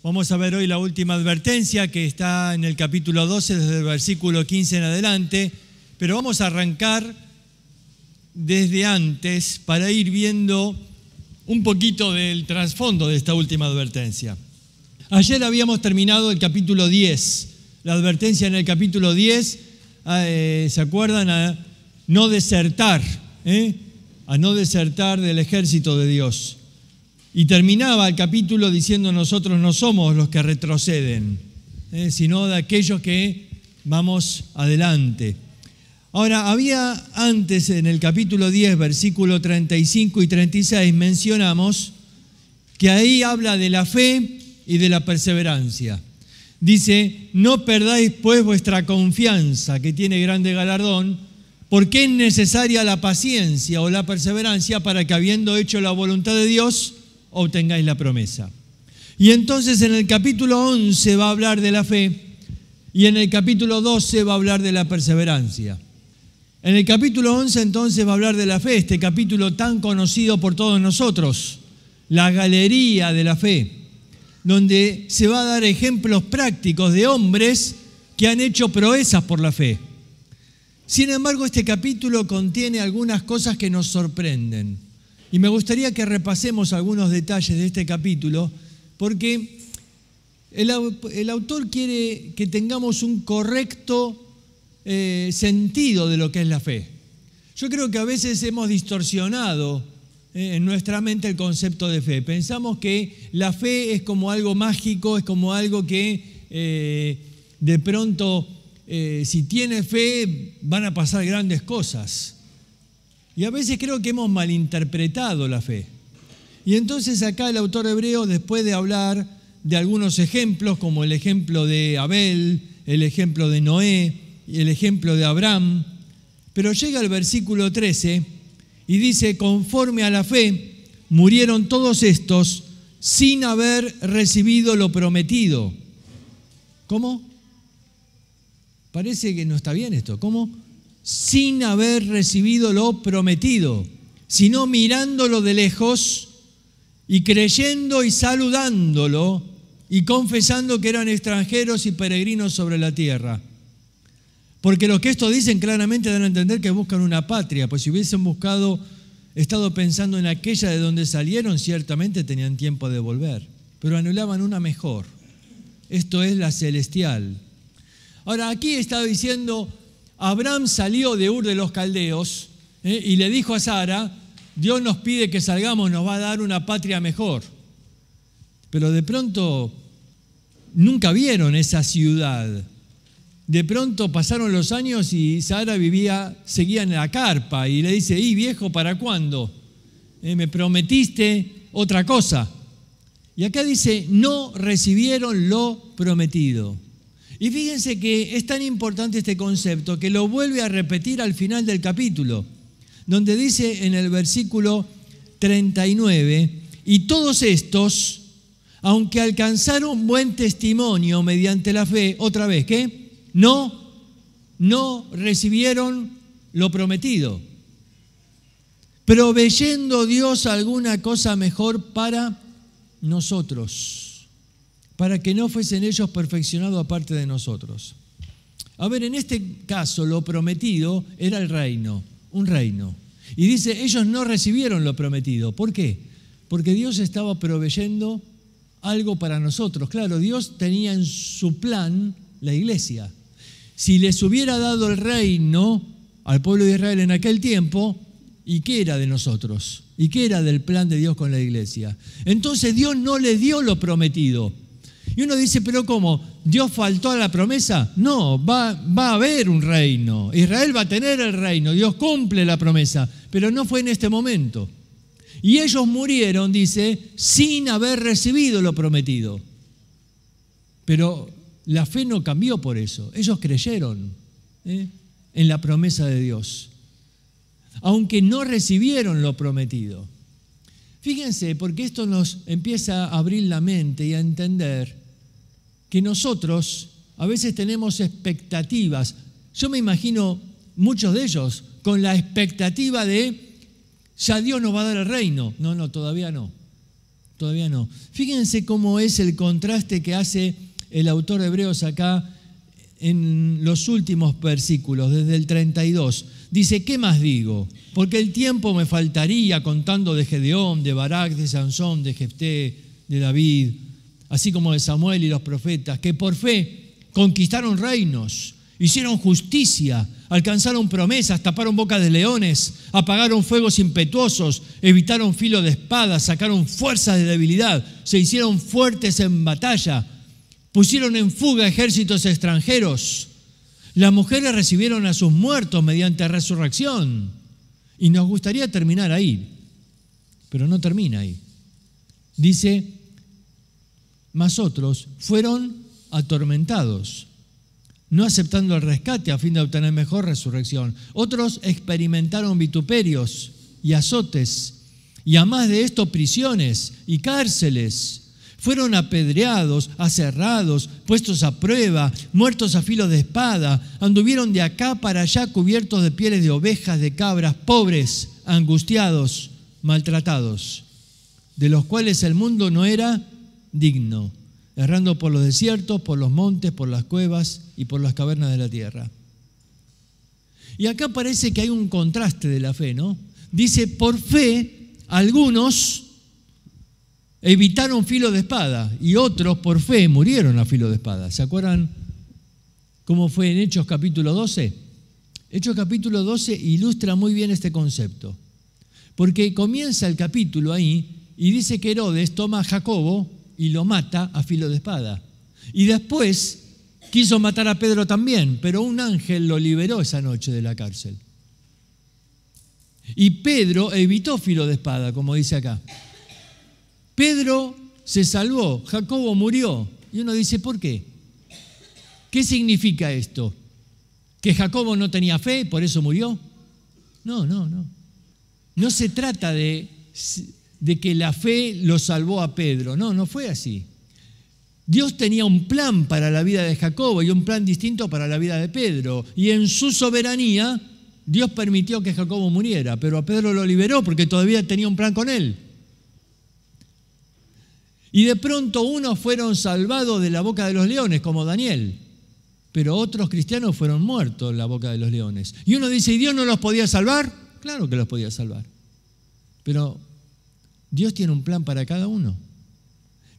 Vamos a ver hoy la última advertencia que está en el capítulo 12, desde el versículo 15 en adelante, pero vamos a arrancar desde antes para ir viendo un poquito del trasfondo de esta última advertencia. Ayer habíamos terminado el capítulo 10, la advertencia en el capítulo 10, ¿se acuerdan? A no desertar, a no desertar del ejército de Dios. Y terminaba el capítulo diciendo: nosotros no somos los que retroceden, sino de aquellos que vamos adelante. Ahora, había antes en el capítulo 10, versículo 35 y 36, mencionamos que ahí habla de la fe y de la perseverancia. Dice: no perdáis pues vuestra confianza, que tiene grande galardón, porque es necesaria la paciencia o la perseverancia para que, habiendo hecho la voluntad de Dios, obtengáis la promesa. Y entonces en el capítulo 11 va a hablar de la fe y en el capítulo 12 va a hablar de la perseverancia. En el capítulo 11 entonces va a hablar de la fe, este capítulo tan conocido por todos nosotros, la galería de la fe, donde se va a dar ejemplos prácticos de hombres que han hecho proezas por la fe. Sin embargo, este capítulo contiene algunas cosas que nos sorprenden. Y me gustaría que repasemos algunos detalles de este capítulo, porque el autor quiere que tengamos un correcto sentido de lo que es la fe. Yo creo que a veces hemos distorsionado en nuestra mente el concepto de fe. Pensamos que la fe es como algo mágico, es como algo que de pronto, si tienes fe, van a pasar grandes cosas. Y a veces creo que hemos malinterpretado la fe. Y entonces acá el autor hebreo, después de hablar de algunos ejemplos, como el ejemplo de Abel, el ejemplo de Noé y el ejemplo de Abraham, pero llega al versículo 13 y dice: conforme a la fe, murieron todos estos sin haber recibido lo prometido. ¿Cómo? Parece que no está bien esto. ¿Cómo? Sin haber recibido lo prometido, sino mirándolo de lejos y creyendo y saludándolo y confesando que eran extranjeros y peregrinos sobre la tierra. Porque los que esto dicen claramente dan a entender que buscan una patria, pues si hubiesen estado pensando en aquella de donde salieron, ciertamente tenían tiempo de volver, pero anhelaban una mejor, esto es la celestial. Ahora, aquí está diciendo: Abraham salió de Ur de los Caldeos y le dijo a Sara: Dios nos pide que salgamos, nos va a dar una patria mejor. Pero de pronto nunca vieron esa ciudad. De pronto pasaron los años y Sara seguía en la carpa y le dice: viejo, ¿para cuándo? Me prometiste otra cosa. Y acá dice: no recibieron lo prometido. Y fíjense que es tan importante este concepto que lo vuelve a repetir al final del capítulo, donde dice en el versículo 39: y todos estos, aunque alcanzaron buen testimonio mediante la fe, otra vez, ¿qué? No recibieron lo prometido, proveyendo Dios alguna cosa mejor para nosotros, para que no fuesen ellos perfeccionados aparte de nosotros. A ver, en este caso lo prometido era el reino, un reino. Y dice: ellos no recibieron lo prometido. ¿Por qué? Porque Dios estaba proveyendo algo para nosotros. Claro, Dios tenía en su plan la iglesia. Si les hubiera dado el reino al pueblo de Israel en aquel tiempo, ¿y qué era de nosotros? ¿Y qué era del plan de Dios con la iglesia? Entonces Dios no le dio lo prometido. Y uno dice: ¿pero cómo? ¿Dios faltó a la promesa? No, va a haber un reino. Israel va a tener el reino. Dios cumple la promesa, pero no fue en este momento. Y ellos murieron, dice, sin haber recibido lo prometido. Pero la fe no cambió por eso. Ellos creyeron en la promesa de Dios, aunque no recibieron lo prometido. Fíjense, porque esto nos empieza a abrir la mente y a entender que nosotros a veces tenemos expectativas. Yo me imagino muchos de ellos con la expectativa de: ya Dios nos va a dar el reino. No, todavía no. todavía no. Fíjense cómo es el contraste que hace el autor de Hebreos acá en los últimos versículos, desde el 32. Dice, ¿qué más digo? Porque el tiempo me faltaría contando de Gedeón, de Barak, de Sansón, de Jefté, de David, así como de Samuel y los profetas, que por fe conquistaron reinos, hicieron justicia, alcanzaron promesas, taparon bocas de leones, apagaron fuegos impetuosos, evitaron filo de espada, sacaron fuerzas de debilidad, se hicieron fuertes en batalla, pusieron en fuga ejércitos extranjeros. Las mujeres recibieron a sus muertos mediante resurrección. Y nos gustaría terminar ahí, pero no termina ahí. Dice, mas otros fueron atormentados, no aceptando el rescate a fin de obtener mejor resurrección. Otros experimentaron vituperios y azotes, y a más de esto prisiones y cárceles. Fueron apedreados, aserrados, puestos a prueba, muertos a filo de espada. Anduvieron de acá para allá cubiertos de pieles de ovejas, de cabras, pobres, angustiados, maltratados, de los cuales el mundo no era digno, errando por los desiertos, por los montes, por las cuevas y por las cavernas de la tierra. Y acá parece que hay un contraste de la fe, ¿no? Dice, por fe, algunos evitaron filo de espada y otros por fe murieron a filo de espada. ¿Se acuerdan cómo fue en Hechos capítulo 12? Hechos capítulo 12 ilustra muy bien este concepto, porque comienza el capítulo ahí y dice que Herodes toma a Jacobo y lo mata a filo de espada. Y después quiso matar a Pedro también, pero un ángel lo liberó esa noche de la cárcel. Y Pedro evitó filo de espada, como dice acá. Pedro se salvó, Jacobo murió. Y uno dice, ¿por qué? ¿Qué significa esto? ¿Que Jacobo no tenía fe y por eso murió? No. No se trata de que la fe lo salvó a Pedro. No fue así. Dios tenía un plan para la vida de Jacobo y un plan distinto para la vida de Pedro. Y en su soberanía, Dios permitió que Jacobo muriera, pero a Pedro lo liberó porque todavía tenía un plan con él. Y de pronto unos fueron salvados de la boca de los leones, como Daniel, pero otros cristianos fueron muertos en la boca de los leones. Y uno dice, ¿y Dios no los podía salvar? Claro que los podía salvar. Pero Dios tiene un plan para cada uno.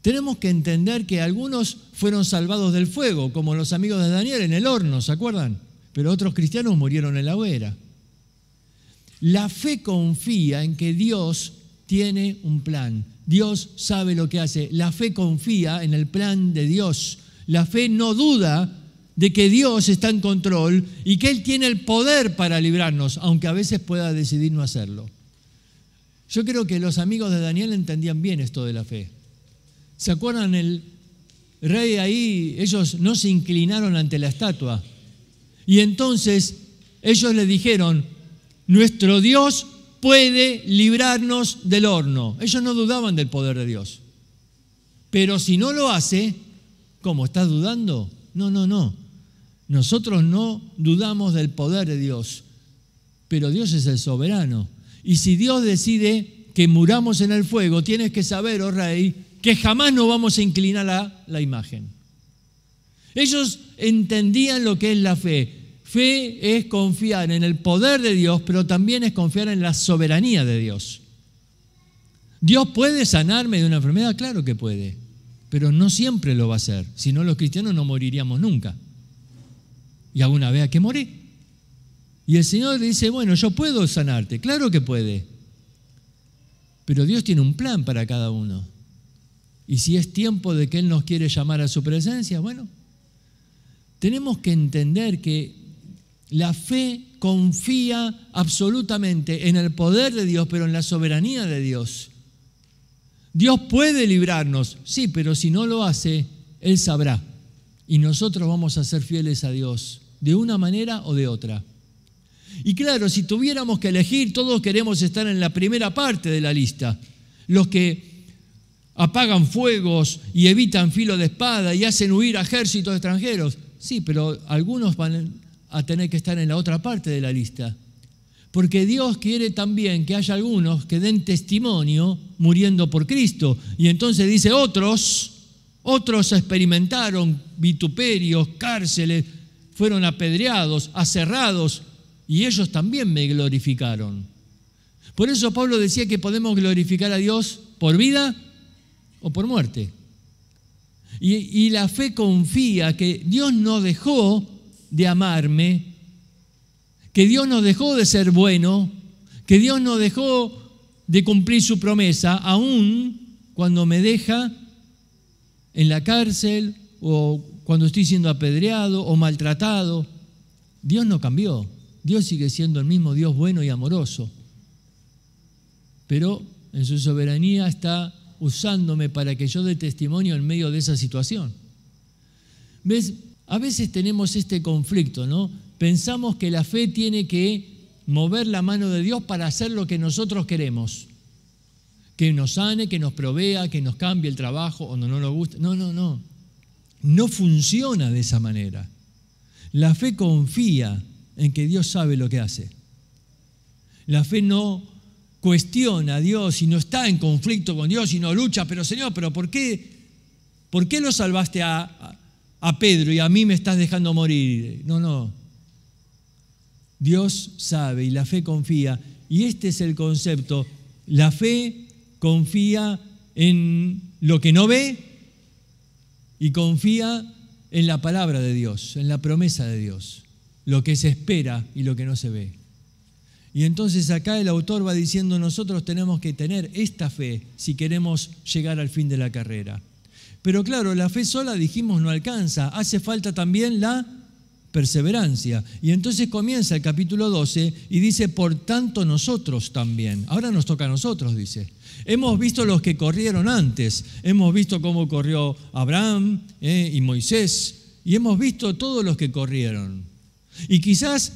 Tenemos que entender que algunos fueron salvados del fuego, como los amigos de Daniel en el horno, ¿se acuerdan? Pero otros cristianos murieron en la hoguera. La fe confía en que Dios tiene un plan. Dios sabe lo que hace. La fe confía en el plan de Dios. La fe no duda de que Dios está en control y que Él tiene el poder para librarnos, aunque a veces pueda decidir no hacerlo. Yo creo que los amigos de Daniel entendían bien esto de la fe. ¿Se acuerdan? El rey ahí, ellos no se inclinaron ante la estatua. Y entonces ellos le dijeron, nuestro Dios puede librarnos del horno. Ellos no dudaban del poder de Dios. Pero si no lo hace, ¿cómo? ¿Estás dudando? No. Nosotros no dudamos del poder de Dios, pero Dios es el soberano. Y si Dios decide que muramos en el fuego, tienes que saber, oh rey, que jamás nos vamos a inclinar a la imagen. Ellos entendían lo que es la fe. Fe es confiar en el poder de Dios, pero también es confiar en la soberanía de Dios. ¿Dios puede sanarme de una enfermedad? Claro que puede, pero no siempre lo va a hacer. Si no, los cristianos no moriríamos nunca. Y alguna vez hay que morir. Y el Señor le dice, bueno, yo puedo sanarte. Claro que puede. Pero Dios tiene un plan para cada uno. Y si es tiempo de que Él nos quiere llamar a su presencia, bueno, tenemos que entender que la fe confía absolutamente en el poder de Dios, pero en la soberanía de Dios. Dios puede librarnos, sí, pero si no lo hace, Él sabrá. Y nosotros vamos a ser fieles a Dios, de una manera o de otra. Y claro, si tuviéramos que elegir, todos queremos estar en la primera parte de la lista. Los que apagan fuegos y evitan filo de espada y hacen huir a ejércitos extranjeros. Sí, pero algunos van a tener que estar en la otra parte de la lista. Porque Dios quiere también que haya algunos que den testimonio muriendo por Cristo. Y entonces dice, otros experimentaron vituperios, cárceles, fueron apedreados, aserrados, y ellos también me glorificaron. Por eso Pablo decía que podemos glorificar a Dios por vida o por muerte. Y la fe confía que Dios no dejó de amarme, que Dios no dejó de ser bueno, que Dios no dejó de cumplir su promesa, aún cuando me deja en la cárcel o cuando estoy siendo apedreado o maltratado. Dios no cambió. Dios sigue siendo el mismo Dios bueno y amoroso. Pero en su soberanía está usándome para que yo dé testimonio en medio de esa situación. ¿Ves? A veces tenemos este conflicto, ¿no? Pensamos que la fe tiene que mover la mano de Dios para hacer lo que nosotros queremos. Que nos sane, que nos provea, que nos cambie el trabajo o no nos guste. No. No funciona de esa manera. La fe confía en que Dios sabe lo que hace. La fe no cuestiona a Dios y no está en conflicto con Dios y no lucha, pero Señor, ¿por qué lo salvaste a Pedro y a mí me estás dejando morir? No. Dios sabe y la fe confía. Y este es el concepto. La fe confía en lo que no ve y confía en la palabra de Dios, en la promesa de Dios, lo que se espera y lo que no se ve. Y entonces acá el autor va diciendo, nosotros tenemos que tener esta fe si queremos llegar al fin de la carrera. Pero claro, la fe sola, dijimos, no alcanza. Hace falta también la perseverancia. Y entonces comienza el capítulo 12 y dice, por tanto nosotros también. Ahora nos toca a nosotros, dice. Hemos visto los que corrieron antes. Hemos visto cómo corrió Abraham y Moisés. Y hemos visto todos los que corrieron. Y quizás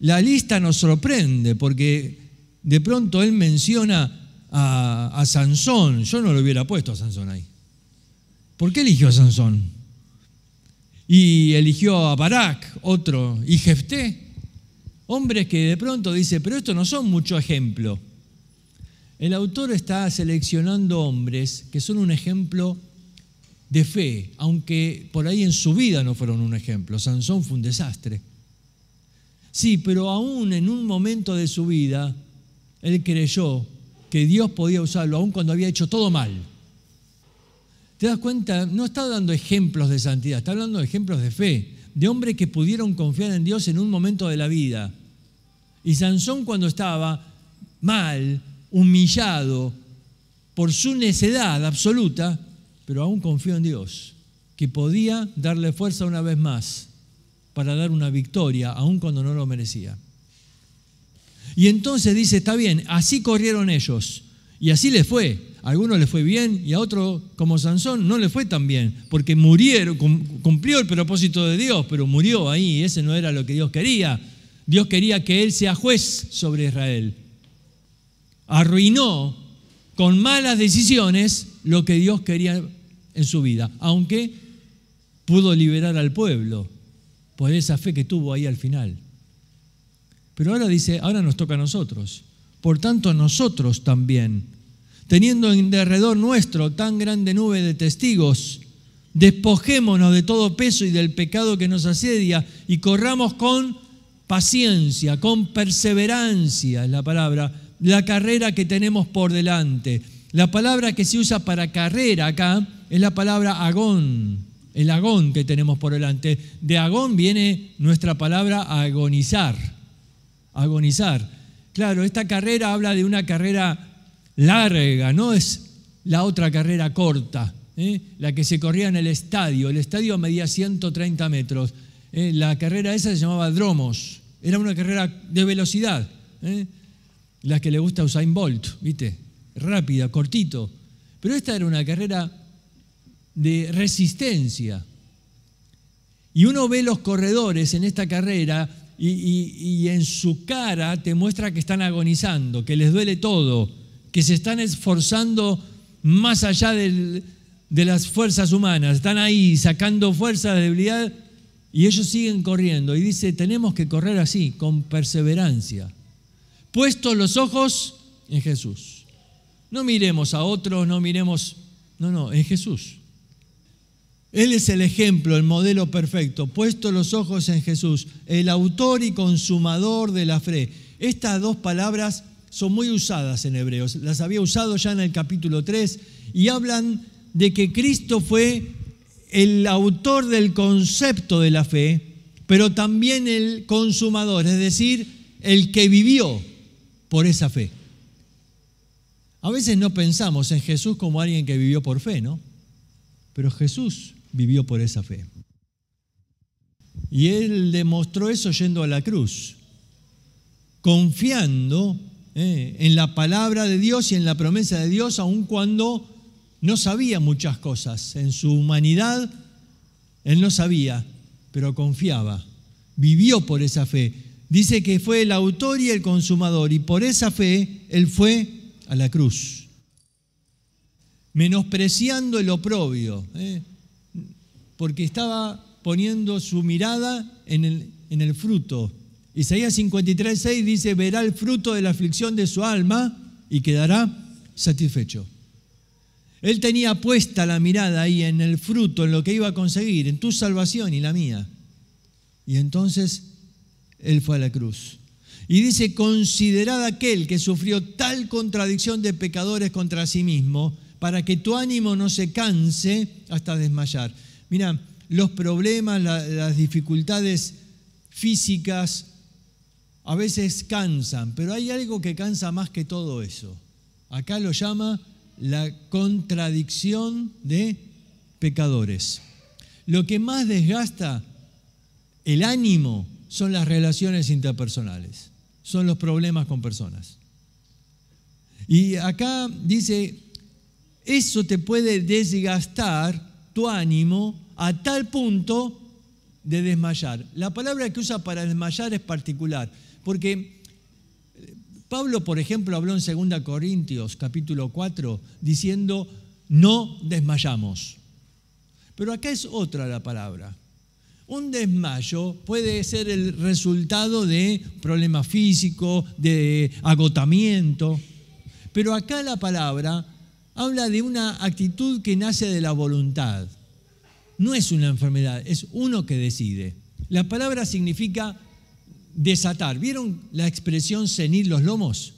la lista nos sorprende porque de pronto él menciona a Sansón. Yo no lo hubiera puesto a Sansón ahí. ¿Por qué eligió a Sansón? Y eligió a Barak, otro, y Jefté. Hombres que de pronto dice, pero estos no son mucho ejemplo. El autor está seleccionando hombres que son un ejemplo de fe, aunque por ahí en su vida no fueron un ejemplo. Sansón fue un desastre. Sí, pero aún en un momento de su vida, él creyó que Dios podía usarlo, aun cuando había hecho todo mal. ¿Te das cuenta? No está dando ejemplos de santidad, está hablando de ejemplos de fe, de hombres que pudieron confiar en Dios en un momento de la vida. Y Sansón, cuando estaba mal, humillado por su necedad absoluta, pero aún confió en Dios, que podía darle fuerza una vez más para dar una victoria, aun cuando no lo merecía. Y entonces dice, está bien, así corrieron ellos, y así les fue. A algunos les fue bien y a otros, como Sansón, no les fue tan bien, porque murieron, cumplió el propósito de Dios, pero murió ahí, y ese no era lo que Dios quería. Dios quería que él sea juez sobre Israel. Arruinó con malas decisiones lo que Dios quería en su vida, aunque pudo liberar al pueblo por esa fe que tuvo ahí al final. Pero ahora dice, ahora nos toca a nosotros. Por tanto, nosotros también, teniendo en derredor nuestro tan grande nube de testigos, despojémonos de todo peso y del pecado que nos asedia y corramos con paciencia, con perseverancia, es la palabra, la carrera que tenemos por delante. La palabra que se usa para carrera acá es la palabra agón, el agón que tenemos por delante. De agón viene nuestra palabra agonizar, agonizar. Claro, esta carrera habla de una carrera larga, no es la otra carrera corta, la que se corría en el estadio. El estadio medía 130 metros. La carrera esa se llamaba dromos. Era una carrera de velocidad. La que le gusta a Usain Bolt, ¿viste? Rápida, cortito. Pero esta era una carrera de resistencia. Y uno ve los corredores en esta carrera y en su cara te muestra que están agonizando, que les duele todo, que se están esforzando más allá de las fuerzas humanas, están ahí sacando fuerza de debilidad y ellos siguen corriendo. Y dice, tenemos que correr así, con perseverancia. puestos los ojos en Jesús. No miremos a otros, no, en Jesús. Él es el ejemplo, el modelo perfecto, puestos los ojos en Jesús, el autor y consumador de la fe. Estas dos palabras son muy usadas en Hebreos, las había usado ya en el capítulo 3 y hablan de que Cristo fue el autor del concepto de la fe, pero también el consumador, es decir, el que vivió por esa fe. A veces no pensamos en Jesús como alguien que vivió por fe, ¿no? Pero Jesús vivió por esa fe. Y Él demostró eso yendo a la cruz, confiando en la palabra de Dios y en la promesa de Dios, aun cuando no sabía muchas cosas. En su humanidad, Él no sabía, pero confiaba. Vivió por esa fe. Dice que fue el autor y el consumador, y por esa fe Él fue a la cruz, menospreciando el oprobio, porque estaba poniendo su mirada en el fruto. Isaías 53:6 dice: verá el fruto de la aflicción de su alma y quedará satisfecho. Él tenía puesta la mirada ahí en el fruto, en lo que iba a conseguir, en tu salvación y la mía. Y entonces Él fue a la cruz. Y dice: considerad aquel que sufrió tal contradicción de pecadores contra sí mismo, para que tu ánimo no se canse hasta desmayar. Mira, los problemas, las dificultades físicas a veces cansan, pero hay algo que cansa más que todo eso. Acá lo llama la contradicción de pecadores. Lo que más desgasta el ánimo son las relaciones interpersonales, son los problemas con personas. Y acá dice, eso te puede desgastar tu ánimo a tal punto de desmayar. La palabra que usa para desmayar es particular, porque Pablo, por ejemplo, habló en 2 Corintios, capítulo 4, diciendo, no desmayamos. Pero acá es otra la palabra. Un desmayo puede ser el resultado de problemas físicos, de agotamiento, pero acá la palabra habla de una actitud que nace de la voluntad. No es una enfermedad, es uno que decide. La palabra significa desatar. ¿Vieron la expresión ceñir los lomos?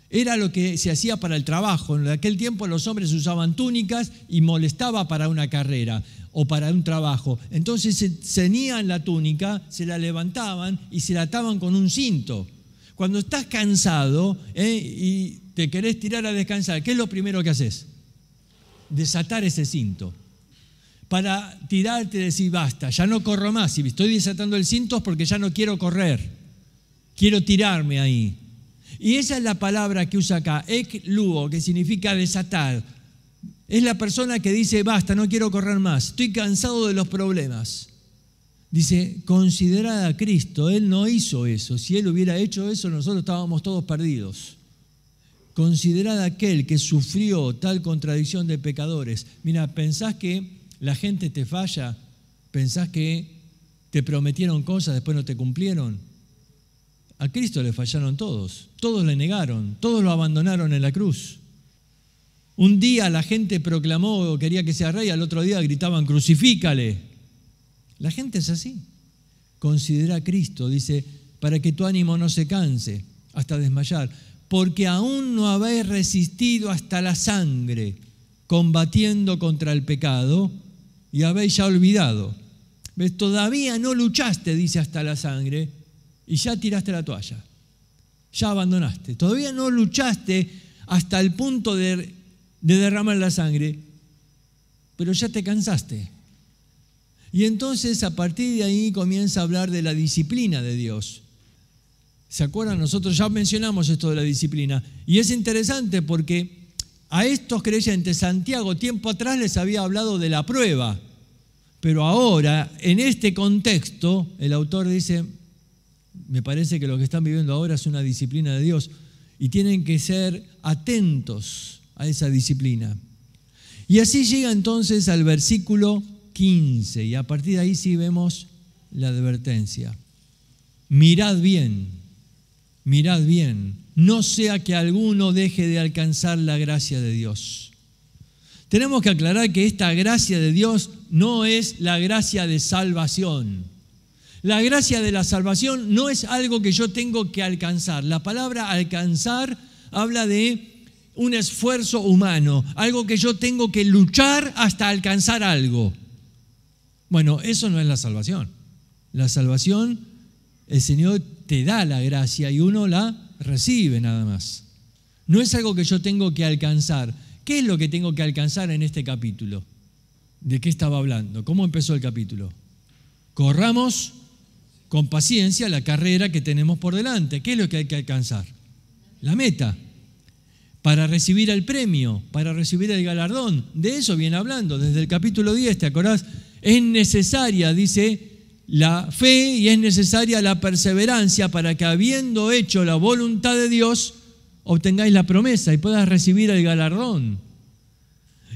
Era lo que se hacía para el trabajo. En aquel tiempo los hombres usaban túnicas y molestaba para una carrera o para un trabajo. Entonces se ceñían la túnica, se la levantaban y se la ataban con un cinto. Cuando estás cansado y te querés tirar a descansar, ¿qué es lo primero que haces? Desatar ese cinto. Para tirarte y decir, basta, ya no corro más. Si estoy desatando el cinto es porque ya no quiero correr. Quiero tirarme ahí. Y esa es la palabra que usa acá, ekluo, que significa desatar. Es la persona que dice, basta, no quiero correr más. Estoy cansado de los problemas. Dice, considerad a Cristo. Él no hizo eso. Si Él hubiera hecho eso, nosotros estábamos todos perdidos. Considerad a aquel que sufrió tal contradicción de pecadores. Mira, ¿pensás que la gente te falla? ¿Pensás que te prometieron cosas, después no te cumplieron? A Cristo le fallaron todos. Todos le negaron. Todos lo abandonaron en la cruz. Un día la gente proclamó, quería que sea rey, al otro día gritaban, crucifícale. La gente es así. Considera a Cristo, dice, para que tu ánimo no se canse hasta desmayar, porque aún no habéis resistido hasta la sangre, combatiendo contra el pecado, y habéis ya olvidado. ¿Ves? Todavía no luchaste, dice, hasta la sangre, y ya tiraste la toalla. Ya abandonaste. Todavía no luchaste hasta el punto de derramar la sangre, pero ya te cansaste. Y entonces a partir de ahí comienza a hablar de la disciplina de Dios. ¿Se acuerdan? Nosotros ya mencionamos esto de la disciplina. Y es interesante porque a estos creyentes Santiago tiempo atrás les había hablado de la prueba. Pero ahora, en este contexto, el autor dice, me parece que lo que están viviendo ahora es una disciplina de Dios y tienen que ser atentos a esa disciplina. Y así llega entonces al versículo 15 y a partir de ahí sí vemos la advertencia. Mirad bien mirad bien, no sea que alguno deje de alcanzar la gracia de Dios. Tenemos que aclarar que esta gracia de Dios no es la gracia de salvación. La gracia de la salvación no es algo que yo tengo que alcanzar. La palabra alcanzar habla de un esfuerzo humano, algo que yo tengo que luchar hasta alcanzar algo. Bueno, eso no es la salvación. La salvación, el Señor te da la gracia y uno la recibe nada más. No es algo que yo tengo que alcanzar. ¿Qué es lo que tengo que alcanzar en este capítulo? ¿De qué estaba hablando? ¿Cómo empezó el capítulo? Corramos con paciencia la carrera que tenemos por delante. ¿Qué es lo que hay que alcanzar? La meta. Para recibir el premio, para recibir el galardón. De eso viene hablando desde el capítulo 10, ¿te acordás? Es necesaria, dice, la fe y es necesaria la perseverancia para que, habiendo hecho la voluntad de Dios, obtengáis la promesa y puedas recibir el galardón.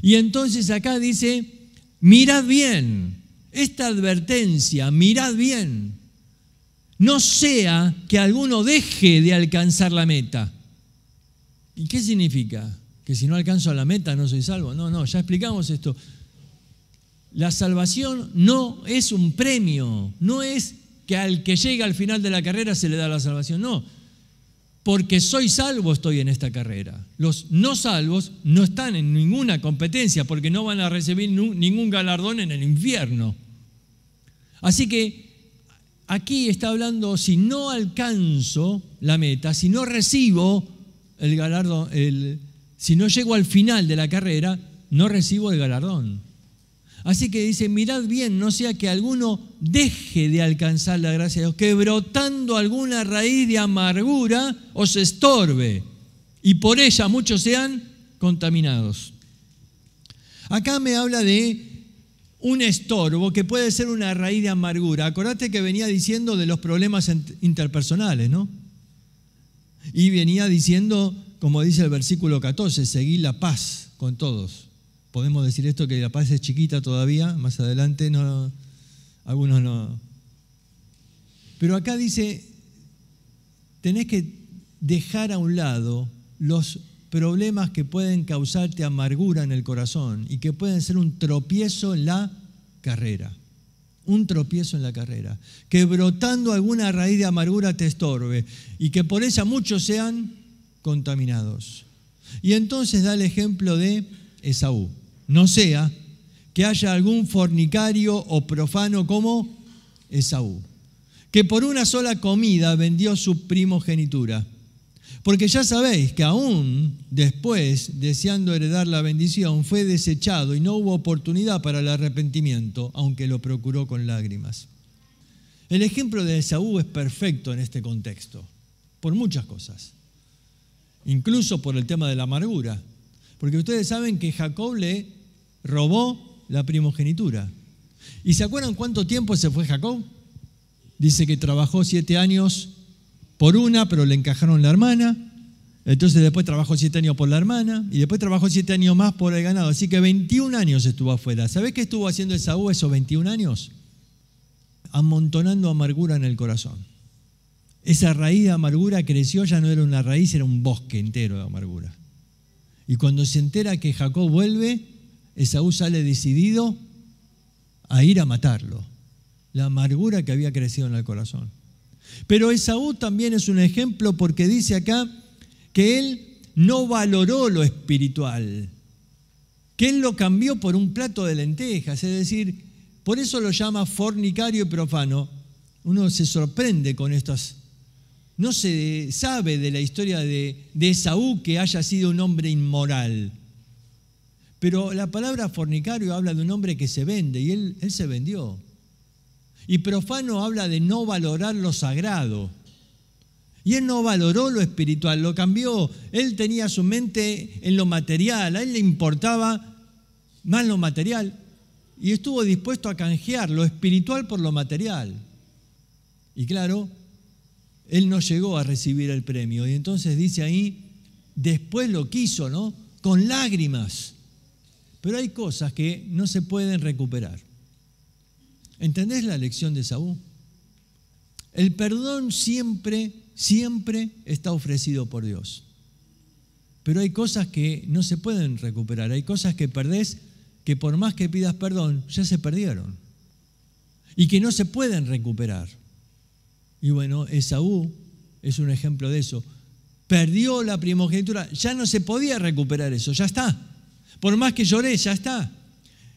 Y entonces acá dice, mirad bien, esta advertencia, mirad bien, no sea que alguno deje de alcanzar la meta. ¿Y qué significa? ¿Que si no alcanzo la meta no soy salvo? No, ya explicamos esto. La salvación no es un premio, no es que al que llega al final de la carrera se le da la salvación, no. Porque soy salvo estoy en esta carrera. Los no salvos no están en ninguna competencia porque no van a recibir ningún galardón en el infierno. Así que aquí está hablando, si no alcanzo la meta, si no recibo el galardón, si no llego al final de la carrera, no recibo el galardón. Así que dice, mirad bien, no sea que alguno deje de alcanzar la gracia de Dios, que brotando alguna raíz de amargura os estorbe, y por ella muchos sean contaminados. Acá me habla de un estorbo que puede ser una raíz de amargura. Acordate que venía diciendo de los problemas interpersonales, ¿no? Y venía diciendo, como dice el versículo 14, seguid la paz con todos. Podemos decir esto, que la paz es chiquita todavía, más adelante no, algunos no. Pero acá dice, tenés que dejar a un lado los problemas que pueden causarte amargura en el corazón y que pueden ser un tropiezo en la carrera. Un tropiezo en la carrera. Que brotando alguna raíz de amargura te estorbe y que por ella muchos sean contaminados. Y entonces da el ejemplo de Esaú. No sea que haya algún fornicario o profano como Esaú, que por una sola comida vendió su primogenitura. Porque ya sabéis que aún después, deseando heredar la bendición, fue desechado y no hubo oportunidad para el arrepentimiento, aunque lo procuró con lágrimas. El ejemplo de Esaú es perfecto en este contexto, por muchas cosas, incluso por el tema de la amargura. Porque ustedes saben que Jacob le robó la primogenitura. ¿Y se acuerdan cuánto tiempo se fue Jacob? Dice que trabajó 7 años por una, pero le encajaron la hermana. Entonces después trabajó 7 años por la hermana y después trabajó 7 años más por el ganado. Así que 21 años estuvo afuera. ¿Sabés qué estuvo haciendo Esaú esos 21 años? Amontonando amargura en el corazón. Esa raíz de amargura creció, ya no era una raíz, era un bosque entero de amargura. Y cuando se entera que Jacob vuelve, Esaú sale decidido a ir a matarlo. La amargura que había crecido en el corazón. Pero Esaú también es un ejemplo porque dice acá que él no valoró lo espiritual, que él lo cambió por un plato de lentejas, es decir, por eso lo llama fornicario y profano. Uno se sorprende con estas. No se sabe de la historia de Esaú que haya sido un hombre inmoral. Pero la palabra fornicario habla de un hombre que se vende y él se vendió. Y profano habla de no valorar lo sagrado. Y él no valoró lo espiritual, lo cambió. Él tenía su mente en lo material, a él le importaba más lo material y estuvo dispuesto a canjear lo espiritual por lo material. Y claro, él no llegó a recibir el premio. Y entonces dice ahí, después lo quiso, ¿no? Con lágrimas. Pero hay cosas que no se pueden recuperar. ¿Entendés la lección de Esaú? El perdón siempre está ofrecido por Dios. Pero hay cosas que no se pueden recuperar. Hay cosas que perdés que por más que pidas perdón, ya se perdieron. Y que no se pueden recuperar. Y bueno, Esaú es un ejemplo de eso. Perdió la primogenitura, ya no se podía recuperar eso, ya está. Por más que lloré, ya está.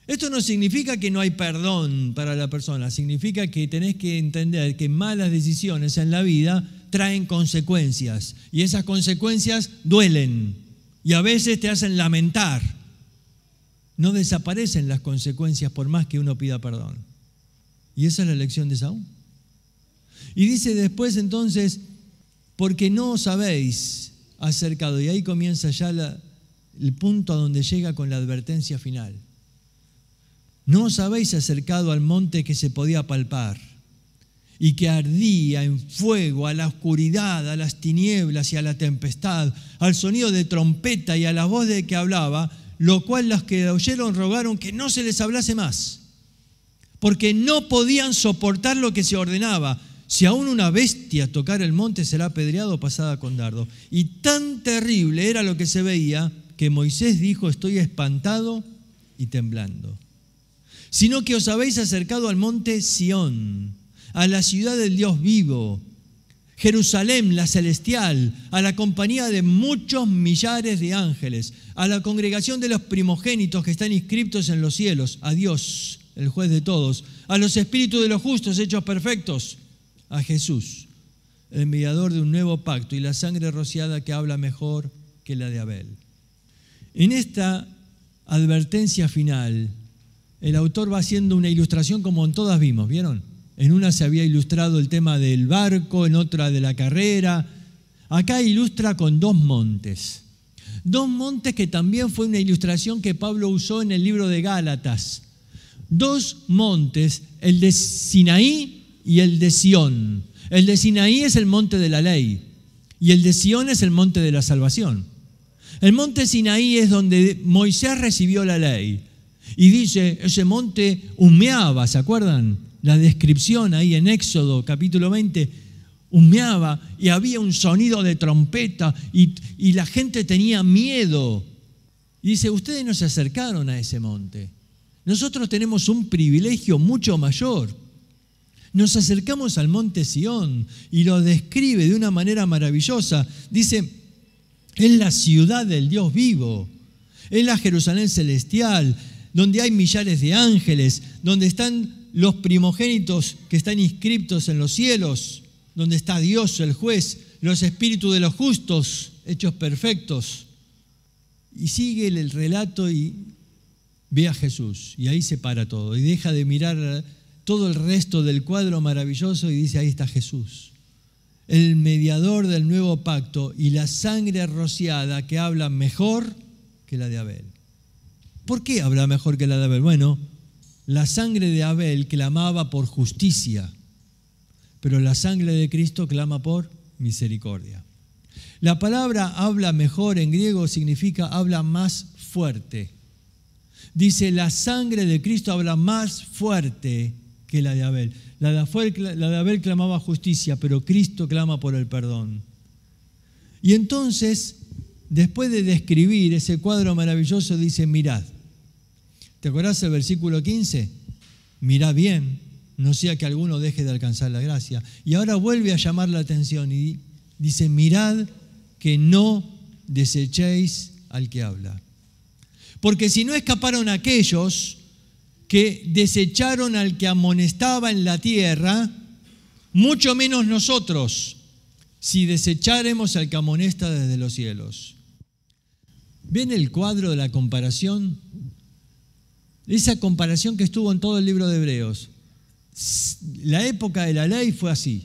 Esto no significa que no hay perdón para la persona, significa que tenés que entender que malas decisiones en la vida traen consecuencias y esas consecuencias duelen y a veces te hacen lamentar. No desaparecen las consecuencias por más que uno pida perdón. Y esa es la lección de Esaú. Y dice después entonces, porque no os habéis acercado, y ahí comienza ya el punto a donde llega con la advertencia final. No os habéis acercado al monte que se podía palpar y que ardía en fuego, a la oscuridad, a las tinieblas y a la tempestad, al sonido de trompeta y a la voz de que hablaba, lo cual los que oyeron rogaron que no se les hablase más, porque no podían soportar lo que se ordenaba. Si aún una bestia tocara el monte, será apedreado o pasada con dardo. Y tan terrible era lo que se veía que Moisés dijo, estoy espantado y temblando. Sino que os habéis acercado al monte Sión, a la ciudad del Dios vivo, Jerusalén, la celestial, a la compañía de muchos millares de ángeles, a la congregación de los primogénitos que están inscriptos en los cielos, a Dios, el juez de todos, a los espíritus de los justos hechos perfectos, a Jesús, el mediador de un nuevo pacto y la sangre rociada que habla mejor que la de Abel. En esta advertencia final, el autor va haciendo una ilustración como en todas vimos, ¿vieron? En una se había ilustrado el tema del barco, en otra de la carrera. Acá ilustra con dos montes. Dos montes que también fue una ilustración que Pablo usó en el libro de Gálatas. Dos montes, el de Sinaí y el de Sión. El de Sinaí es el monte de la ley y el de Sión es el monte de la salvación. El monte Sinaí es donde Moisés recibió la ley. Y dice, ese monte humeaba, ¿se acuerdan? La descripción ahí en Éxodo capítulo 20, humeaba y había un sonido de trompeta y la gente tenía miedo. Y dice, ustedes no se acercaron a ese monte. Nosotros tenemos un privilegio mucho mayor. Nos acercamos al monte Sión y lo describe de una manera maravillosa. Dice, es la ciudad del Dios vivo, es la Jerusalén celestial, donde hay millares de ángeles, donde están los primogénitos que están inscriptos en los cielos, donde está Dios el juez, los espíritus de los justos hechos perfectos. Y sigue el relato y ve a Jesús y ahí se para todo y deja de mirar todo el resto del cuadro maravilloso y dice, ahí está Jesús, el mediador del nuevo pacto y la sangre rociada que habla mejor que la de Abel. ¿Por qué habla mejor que la de Abel? Bueno, la sangre de Abel clamaba por justicia, pero la sangre de Cristo clama por misericordia. La palabra habla mejor en griego significa habla más fuerte. Dice, la sangre de Cristo habla más fuerte que la de Abel. La de Abel clamaba justicia, pero Cristo clama por el perdón. Y entonces, después de describir ese cuadro maravilloso, dice, mirad. ¿Te acordás del versículo 15? Mirad bien, no sea que alguno deje de alcanzar la gracia. Y ahora vuelve a llamar la atención y dice, mirad que no desechéis al que habla. Porque si no escaparon aquellos que desecharon al que amonestaba en la tierra, mucho menos nosotros, si desecháremos al que amonesta desde los cielos. ¿Ven el cuadro de la comparación? Esa comparación que estuvo en todo el libro de Hebreos. La época de la ley fue así.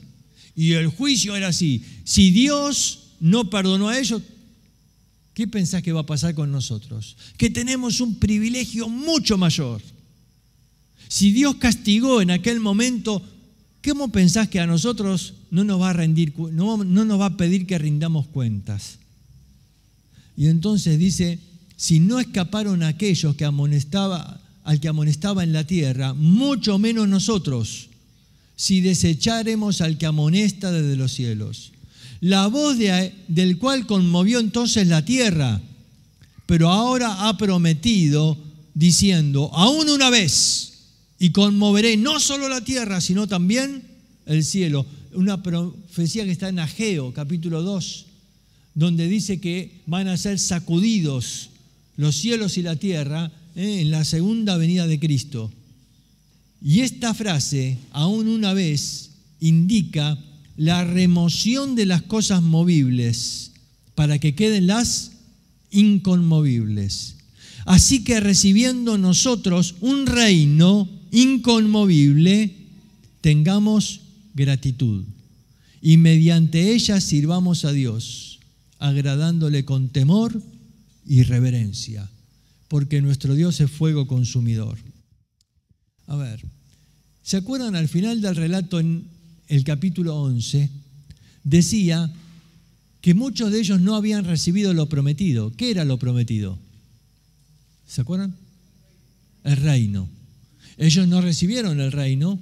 Y el juicio era así. Si Dios no perdonó a ellos, ¿qué pensás que va a pasar con nosotros? Que tenemos un privilegio mucho mayor. Si Dios castigó en aquel momento, ¿cómo pensás que a nosotros no nos va a rendir, no nos va a pedir que rindamos cuentas? Y entonces dice, si no escaparon aquellos al que amonestaba en la tierra, mucho menos nosotros, si desecháremos al que amonesta desde los cielos. La voz del cual conmovió entonces la tierra, pero ahora ha prometido, diciendo, aún una vez, y conmoveré no solo la tierra, sino también el cielo. Una profecía que está en Ageo, capítulo 2, donde dice que van a ser sacudidos los cielos y la tierra en la segunda venida de Cristo. Y esta frase, aún una vez, indica la remoción de las cosas movibles para que queden las inconmovibles. Así que recibiendo nosotros un reino inconmovible, tengamos gratitud y mediante ella sirvamos a Dios, agradándole con temor y reverencia, porque nuestro Dios es fuego consumidor. A ver, ¿se acuerdan al final del relato en el capítulo 11? Decía que muchos de ellos no habían recibido lo prometido. ¿Qué era lo prometido? ¿Se acuerdan? El reino. Ellos no recibieron el reino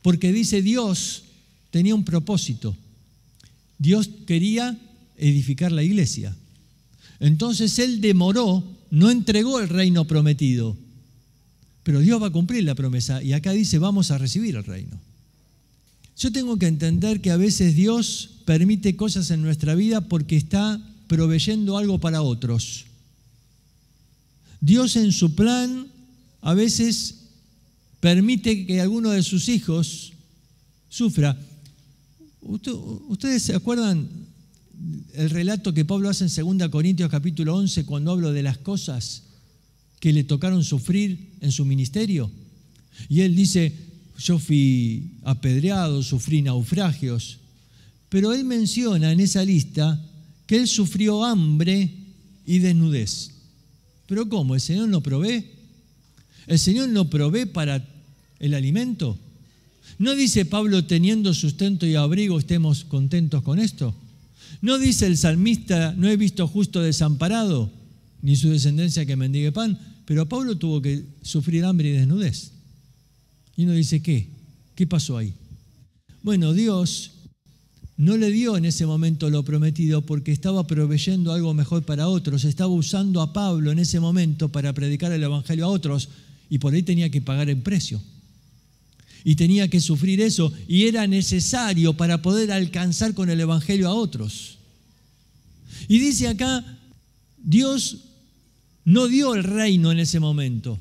porque dice Dios tenía un propósito. Dios quería edificar la iglesia. Entonces Él demoró, no entregó el reino prometido. Pero Dios va a cumplir la promesa y acá dice vamos a recibir el reino. Yo tengo que entender que a veces Dios permite cosas en nuestra vida porque está proveyendo algo para otros. Dios en su plan a veces permite que alguno de sus hijos sufra. ¿Ustedes se acuerdan el relato que Pablo hace en 2 Corintios capítulo 11 cuando habla de las cosas que le tocaron sufrir en su ministerio? Y él dice, yo fui apedreado, sufrí naufragios. Pero él menciona en esa lista que él sufrió hambre y desnudez. ¿Pero cómo? ¿El Señor no provee? ¿El Señor no provee para el alimento? ¿No dice Pablo, teniendo sustento y abrigo, estemos contentos con esto? ¿No dice el salmista, no he visto justo desamparado, ni su descendencia que mendigue pan? Pero Pablo tuvo que sufrir hambre y desnudez. Y uno dice, ¿qué? ¿Qué pasó ahí? Bueno, Dios no le dio en ese momento lo prometido porque estaba proveyendo algo mejor para otros. Estaba usando a Pablo en ese momento para predicar el evangelio a otros y por ahí tenía que pagar el precio. Y tenía que sufrir eso y era necesario para poder alcanzar con el evangelio a otros. Y dice acá, Dios no dio el reino en ese momento,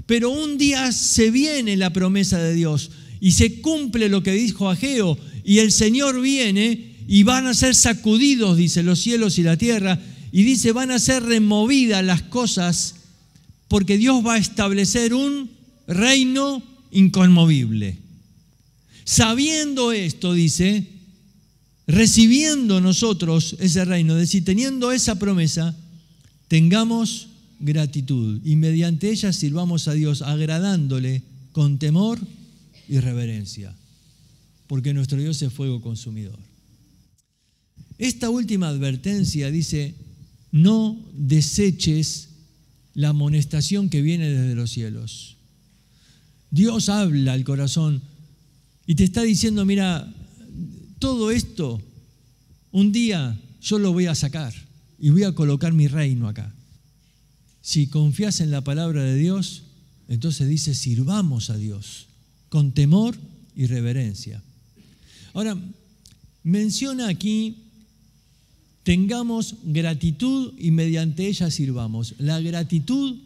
pero un día se viene la promesa de Dios y se cumple lo que dijo Ageo y el Señor viene y van a ser sacudidos, dice, los cielos y la tierra, y dice, van a ser removidas las cosas porque Dios va a establecer un reino inconmovible. Sabiendo esto, dice, recibiendo nosotros ese reino, es decir, teniendo esa promesa, tengamos gratitud y mediante ella sirvamos a Dios agradándole con temor y reverencia, porque nuestro Dios es fuego consumidor. Esta última advertencia dice, no deseches la amonestación que viene desde los cielos. Dios habla al corazón y te está diciendo, mira, todo esto un día yo lo voy a sacar y voy a colocar mi reino acá. Si confías en la palabra de Dios, entonces dice, sirvamos a Dios con temor y reverencia. Ahora, menciona aquí, tengamos gratitud y mediante ella sirvamos. La gratitud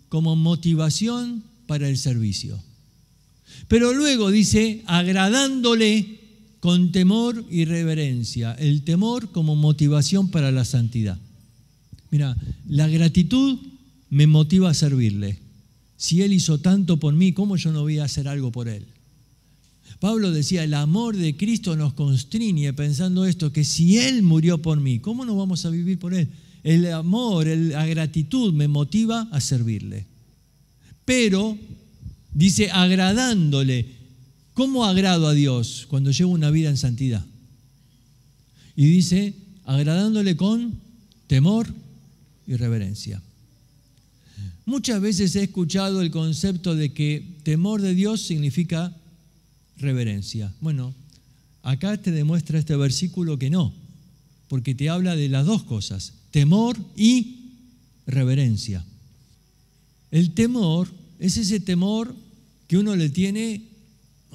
como motivación para el servicio. Pero luego dice, agradándole con temor y reverencia. El temor como motivación para la santidad. Mira, la gratitud me motiva a servirle. Si Él hizo tanto por mí, ¿cómo yo no voy a hacer algo por Él? Pablo decía, el amor de Cristo nos constriñe pensando esto, que si Él murió por mí, ¿cómo no vamos a vivir por Él? El amor, la gratitud me motiva a servirle. Pero, dice, agradándole. ¿Cómo agrado a Dios? Cuando llevo una vida en santidad. Y dice, agradándole con temor y reverencia. Muchas veces he escuchado el concepto de que temor de Dios significa reverencia. Bueno, acá te demuestra este versículo que no, porque te habla de las dos cosas, temor y reverencia. El temor es ese temor que uno le tiene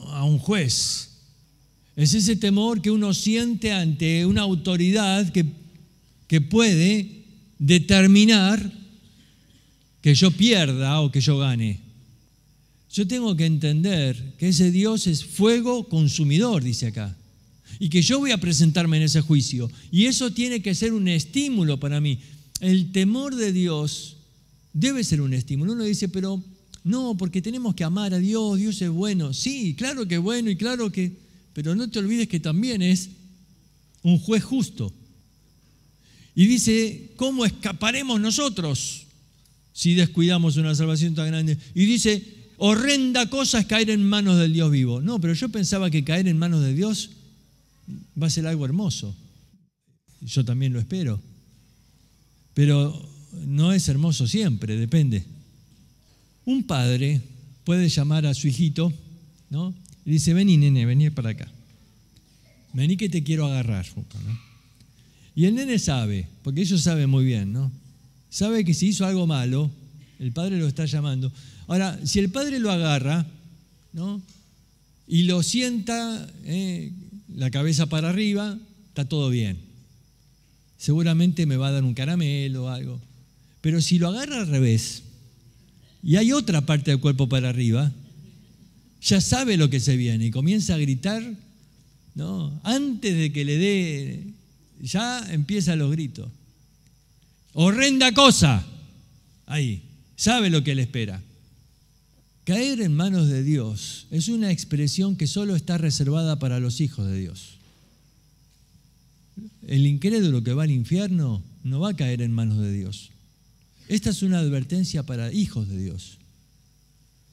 a un juez. Es ese temor que uno siente ante una autoridad que puede determinar que yo pierda o que yo gane. Yo tengo que entender que ese Dios es fuego consumidor, dice acá, y que yo voy a presentarme en ese juicio. Y eso tiene que ser un estímulo para mí. El temor de Dios debe ser un estímulo. Uno dice, pero no, porque tenemos que amar a Dios, Dios es bueno. Sí, claro que es bueno y claro que... Pero no te olvides que también es un juez justo. Y dice, ¿cómo escaparemos nosotros si descuidamos una salvación tan grande? Y dice, horrenda cosa es caer en manos del Dios vivo. No, pero yo pensaba que caer en manos de Dios va a ser algo hermoso. Yo también lo espero. Pero no es hermoso siempre, depende. Un padre puede llamar a su hijito, ¿no? Y dice, vení nene, vení para acá. Vení que te quiero agarrar, ¿no? Y el nene sabe, porque ellos saben muy bien, ¿no? Sabe que si hizo algo malo, el padre lo está llamando. Ahora, si el padre lo agarra, ¿no? Y lo sienta, la cabeza para arriba, está todo bien. Seguramente me va a dar un caramelo o algo. Pero si lo agarra al revés, y hay otra parte del cuerpo para arriba, ya sabe lo que se viene y comienza a gritar, ¿no? Antes de que le dé, ya empiezan los gritos. Horrenda cosa. Ahí, sabe lo que le espera. Caer en manos de Dios es una expresión que solo está reservada para los hijos de Dios. El incrédulo que va al infierno no va a caer en manos de Dios. Esta es una advertencia para hijos de Dios.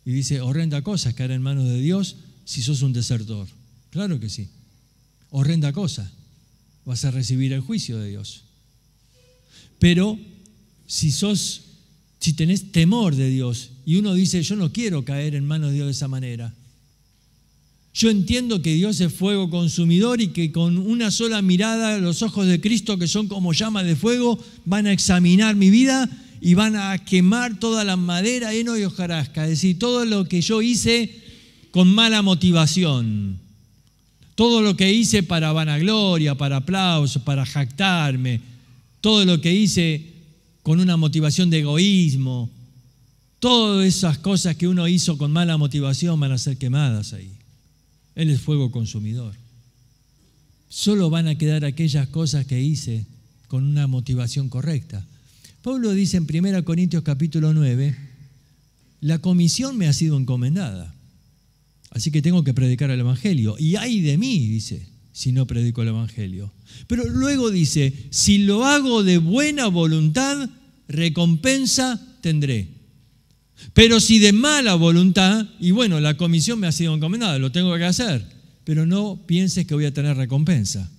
Y dice, horrenda cosa es caer en manos de Dios si sos un desertor. Claro que sí. Horrenda cosa. Vas a recibir el juicio de Dios. Pero si tenés temor de Dios y uno dice, yo no quiero caer en manos de Dios de esa manera. Yo entiendo que Dios es fuego consumidor y que con una sola mirada los ojos de Cristo, que son como llamas de fuego, van a examinar mi vida y van a quemar toda la madera, heno y hojarasca. Es decir, todo lo que yo hice con mala motivación. Todo lo que hice para vanagloria, para aplauso, para jactarme. Todo lo que hice con una motivación de egoísmo. Todas esas cosas que uno hizo con mala motivación van a ser quemadas ahí. Él es fuego consumidor. Solo van a quedar aquellas cosas que hice con una motivación correcta. Pablo dice en 1 Corintios capítulo 9, la comisión me ha sido encomendada, así que tengo que predicar el Evangelio. Y ay de mí, dice, si no predico el Evangelio. Pero luego dice, si lo hago de buena voluntad, recompensa tendré. Pero si de mala voluntad, y bueno, la comisión me ha sido encomendada, lo tengo que hacer, pero no pienses que voy a tener recompensa.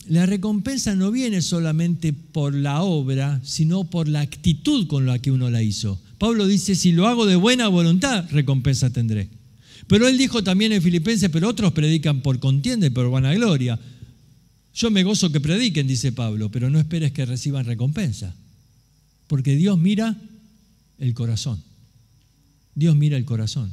La recompensa no viene solamente por la obra, sino por la actitud con la que uno la hizo. Pablo dice, si lo hago de buena voluntad, recompensa tendré. Pero él dijo también en Filipenses, pero otros predican por contienda y por vanagloria. Yo me gozo que prediquen, dice Pablo, pero no esperes que reciban recompensa. Porque Dios mira el corazón. Dios mira el corazón.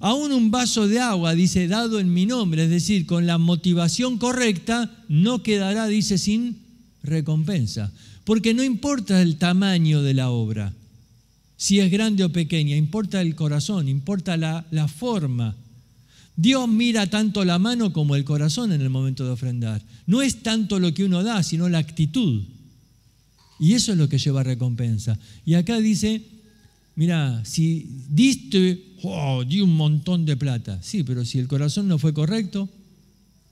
Aún un vaso de agua, dice, dado en mi nombre, es decir, con la motivación correcta, no quedará, dice, sin recompensa. Porque no importa el tamaño de la obra, si es grande o pequeña, importa el corazón, importa la forma. Dios mira tanto la mano como el corazón en el momento de ofrendar. No es tanto lo que uno da, sino la actitud. Y eso es lo que lleva recompensa. Y acá dice, mira, si diste, di un montón de plata. Sí, pero si el corazón no fue correcto,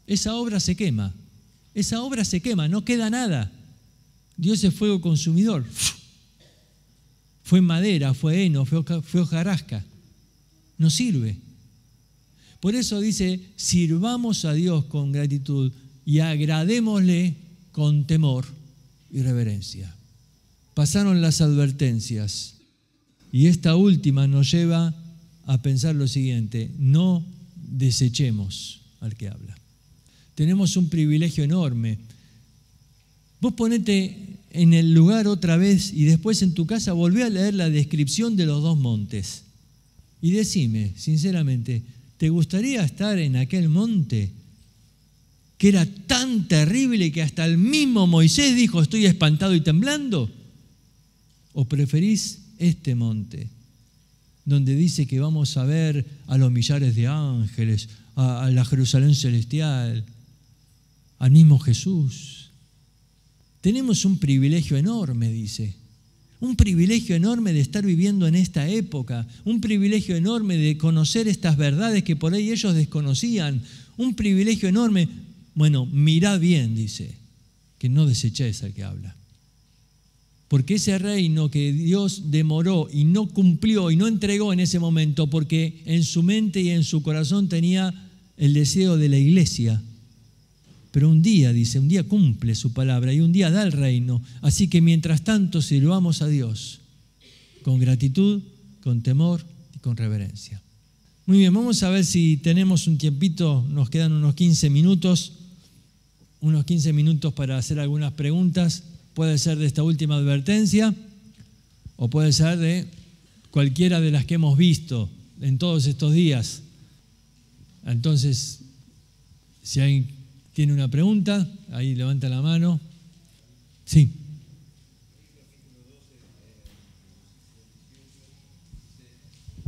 esa obra se quema. Esa obra se quema, no queda nada. Dios es fuego consumidor. Fue madera, fue heno, fue hojarasca. No sirve. Por eso dice, sirvamos a Dios con gratitud y agradémosle con temor y reverencia. Pasaron las advertencias y esta última nos lleva a pensar lo siguiente: no desechemos al que habla. Tenemos un privilegio enorme. Vos ponete en el lugar otra vez y después en tu casa volví a leer la descripción de los dos montes. Y decime, sinceramente, ¿te gustaría estar en aquel monte que era tan terrible que hasta el mismo Moisés dijo, estoy espantado y temblando? ¿O preferís este monte, donde dice que vamos a ver a los millares de ángeles, a la Jerusalén celestial, al mismo Jesús? Tenemos un privilegio enorme, dice. Un privilegio enorme de estar viviendo en esta época. Un privilegio enorme de conocer estas verdades que por ahí ellos desconocían. Un privilegio enorme. Bueno, mirad bien, dice, que no desechéis al que habla. Porque ese reino que Dios demoró y no cumplió y no entregó en ese momento, porque en su mente y en su corazón tenía el deseo de la iglesia. Pero un día, dice, un día cumple su palabra y un día da el reino. Así que mientras tanto sirvamos a Dios con gratitud, con temor y con reverencia. Muy bien, vamos a ver si tenemos un tiempito, nos quedan unos 15 minutos para hacer algunas preguntas. Puede ser de esta última advertencia o puede ser de cualquiera de las que hemos visto en todos estos días. Entonces, si alguien tiene una pregunta, ahí levanta la mano. Sí.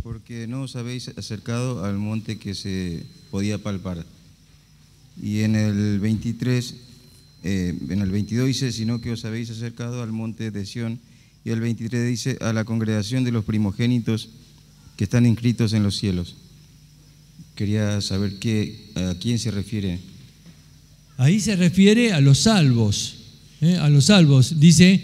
Porque no os habéis acercado al monte que se podía palpar. Y en el 23, en el 22 dice, sino que os habéis acercado al monte de Sión. Y el 23 dice, a la congregación de los primogénitos que están inscritos en los cielos. Quería saber a quién se refiere. Ahí se refiere a los salvos, a los salvos. Dice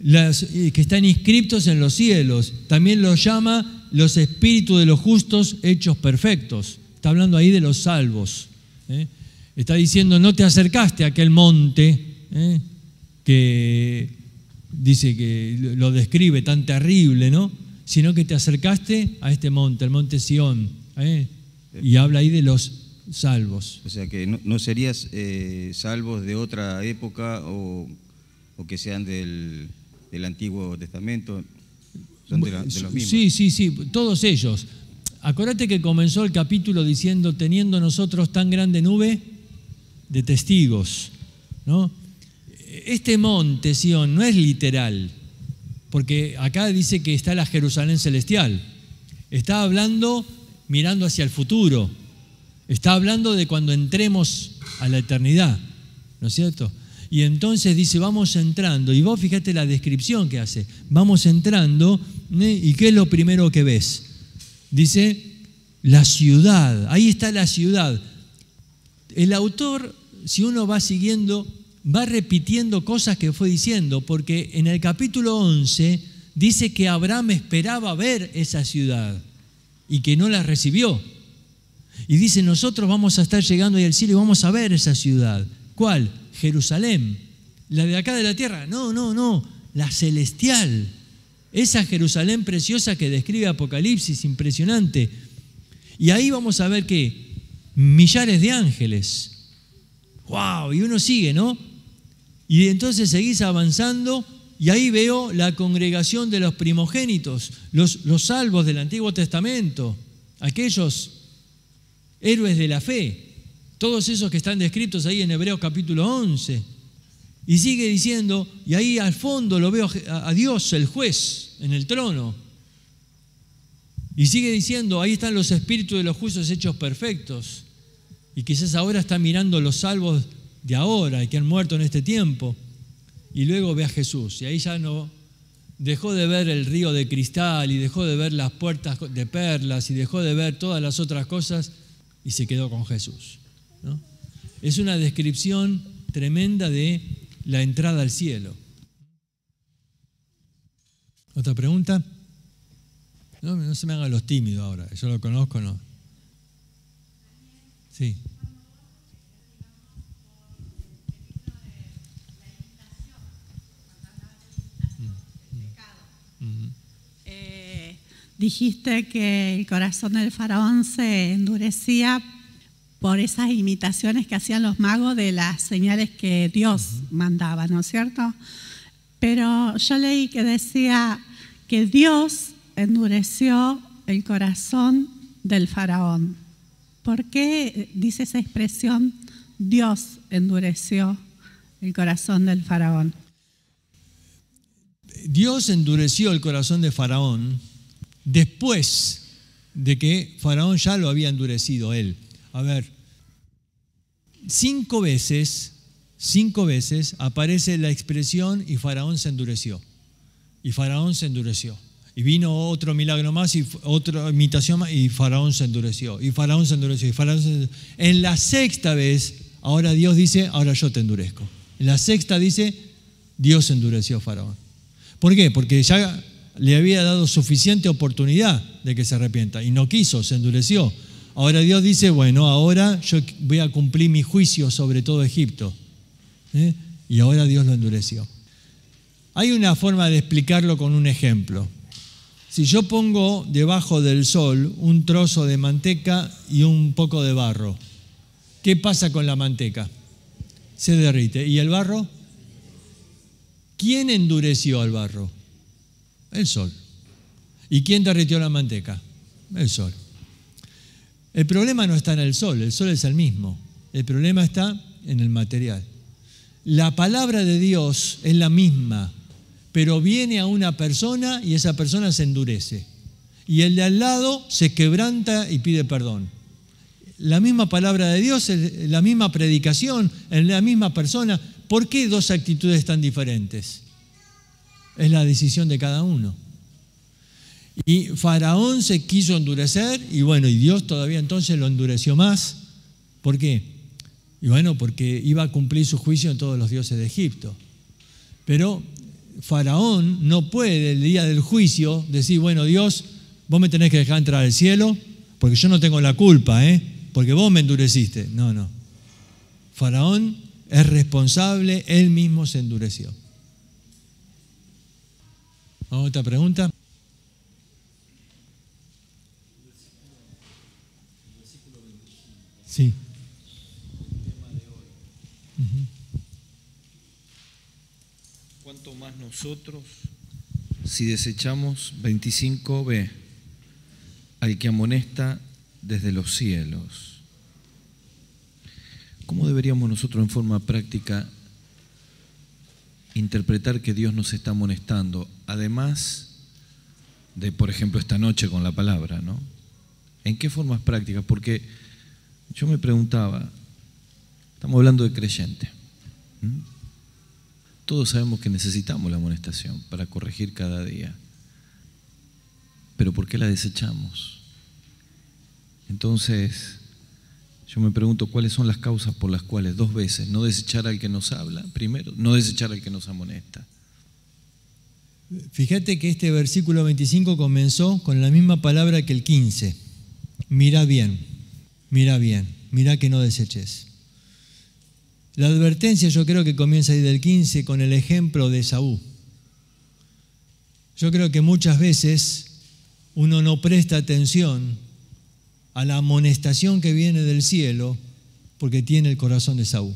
que están inscritos en los cielos. También los llama los espíritus de los justos hechos perfectos. Está hablando ahí de los salvos. Está diciendo, no te acercaste a aquel monte que dice que lo describe tan terrible, ¿no? Sino que te acercaste a este monte, el monte Sión. Y habla ahí de los salvos. O sea que no serías salvos de otra época o que sean del Antiguo Testamento, son de los mismos. Sí, todos ellos. Acordate que comenzó el capítulo diciendo, teniendo nosotros tan grande nube de testigos, ¿no? Este monte Sión no es literal, porque acá dice que está la Jerusalén celestial. Está hablando mirando hacia el futuro. Está hablando de cuando entremos a la eternidad, ¿no es cierto? Y entonces dice, vamos entrando, y vos fíjate la descripción que hace, vamos entrando, ¿y qué es lo primero que ves? Dice, la ciudad, ahí está la ciudad. El autor, si uno va siguiendo, va repitiendo cosas que fue diciendo, porque en el capítulo 11 dice que Abraham esperaba ver esa ciudad y que no la recibió. Y dice, nosotros vamos a estar llegando ahí al cielo y vamos a ver esa ciudad. ¿Cuál? Jerusalén. ¿La de acá de la tierra? No, la celestial. Esa Jerusalén preciosa que describe Apocalipsis, impresionante. Y ahí vamos a ver que millares de ángeles. ¡Wow! Y uno sigue, ¿no? Y entonces seguís avanzando y ahí veo la congregación de los primogénitos, los salvos del Antiguo Testamento, aquellos héroes de la fe, todos esos que están descritos ahí en Hebreos capítulo 11. Y sigue diciendo, y ahí al fondo lo veo a Dios, el juez, en el trono. Y sigue diciendo, ahí están los espíritus de los justos hechos perfectos. Y quizás ahora están mirando los salvos de ahora y que han muerto en este tiempo. Y luego ve a Jesús. Y ahí ya no dejó de ver el río de cristal y dejó de ver las puertas de perlas y dejó de ver todas las otras cosas y se quedó con Jesús, ¿no? Es una descripción tremenda de la entrada al cielo. ¿Otra pregunta? No se me hagan los tímidos ahora, yo lo conozco, ¿no? Sí. dijiste que el corazón del faraón se endurecía por esas imitaciones que hacían los magos de las señales que Dios mandaba, ¿no es cierto? Pero yo leí que decía que Dios endureció el corazón del faraón. ¿Por qué dice esa expresión, Dios endureció el corazón del faraón? Dios endureció el corazón de Faraón después de que Faraón ya lo había endurecido él. A ver, 5 veces aparece la expresión y Faraón se endureció. Y Faraón se endureció. Y vino otro milagro más y otra imitación más y Faraón se endureció. Y Faraón se endureció. Y Faraón se endureció. En la 6ª vez, ahora Dios dice, ahora yo te endurezco. En la 6ª dice, Dios endureció a Faraón. ¿Por qué? Porque ya le había dado suficiente oportunidad de que se arrepienta y no quiso, se endureció. Ahora Dios dice, bueno, ahora yo voy a cumplir mi juicio sobre todo Egipto. Y ahora Dios lo endureció. Hay una forma de explicarlo con un ejemplo. Si yo pongo debajo del sol un trozo de manteca y un poco de barro, ¿qué pasa con la manteca? Se derrite. ¿Y el barro? ¿Quién endureció al barro? El sol. ¿Y quién derritió la manteca? El sol. El problema no está en el sol es el mismo. El problema está en el material. La palabra de Dios es la misma, pero viene a una persona y esa persona se endurece. Y el de al lado se quebranta y pide perdón. La misma palabra de Dios, la misma predicación, en la misma persona. ¿Por qué 2 actitudes tan diferentes? Es la decisión de cada uno. Y Faraón se quiso endurecer y bueno, y Dios todavía entonces lo endureció más. ¿Por qué? Y bueno, porque iba a cumplir su juicio en todos los dioses de Egipto. Pero Faraón no puede el día del juicio decir, bueno, Dios, vos me tenés que dejar entrar al cielo porque yo no tengo la culpa, porque vos me endureciste. No. Faraón es responsable, él mismo se endureció. ¿Otra pregunta? Sí. ¿Cuánto más nosotros si desechamos 25b al que amonesta desde los cielos? ¿Cómo deberíamos nosotros en forma práctica interpretar que Dios nos está amonestando? Además de, por ejemplo, esta noche con la palabra, ¿no? ¿En qué formas prácticas? Porque yo me preguntaba, estamos hablando de creyente. Todos sabemos que necesitamos la amonestación para corregir cada día. Pero ¿por qué la desechamos? Entonces, yo me pregunto cuáles son las causas por las cuales 2 veces no desechar al que nos habla, primero, no desechar al que nos amonesta. Fíjate que este versículo 25 comenzó con la misma palabra que el 15. Mira bien, mira que no deseches. La advertencia yo creo que comienza ahí del 15 con el ejemplo de Esaú. Yo creo que muchas veces uno no presta atención a la amonestación que viene del cielo porque tiene el corazón de Esaú.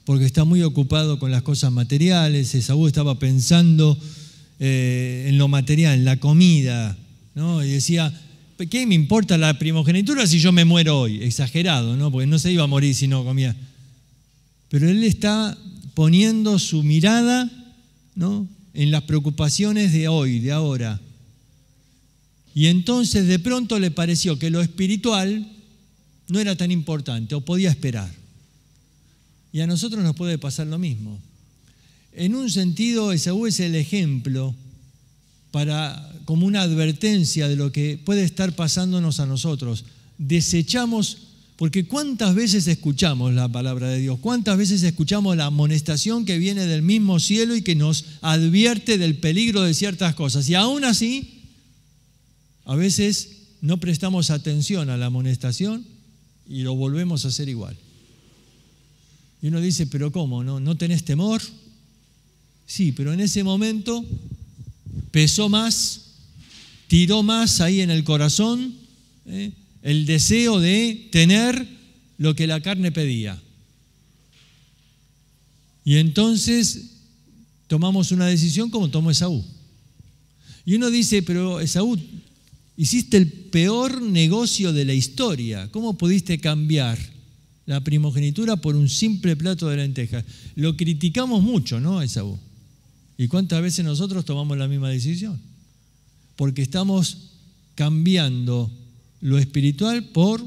Porque está muy ocupado con las cosas materiales. Esaú estaba pensando en lo material, en la comida, ¿no? Y decía, ¿qué me importa la primogenitura si yo me muero hoy? Exagerado, ¿no? Porque no se iba a morir si no comía. Pero él está poniendo su mirada, ¿no?, en las preocupaciones de hoy, de ahora. Y entonces de pronto le pareció que lo espiritual no era tan importante o podía esperar. Y a nosotros nos puede pasar lo mismo. En un sentido, Esaú es el ejemplo como una advertencia de lo que puede estar pasándonos a nosotros. Desechamos, porque ¿cuántas veces escuchamos la palabra de Dios? ¿Cuántas veces escuchamos la amonestación que viene del mismo cielo y que nos advierte del peligro de ciertas cosas? Y aún así, a veces no prestamos atención a la amonestación y lo volvemos a hacer igual. Y uno dice, ¿pero cómo? ¿No tenés temor? Sí, pero en ese momento pesó más tiró más ahí en el corazón, el deseo de tener lo que la carne pedía. Y entonces tomamos una decisión como tomó Esaú. Y uno dice, pero Esaú, hiciste el peor negocio de la historia. ¿Cómo pudiste cambiar la primogenitura por un simple plato de lentejas? Lo criticamos mucho, ¿no, Esaú? ¿Y cuántas veces nosotros tomamos la misma decisión? Porque estamos cambiando lo espiritual por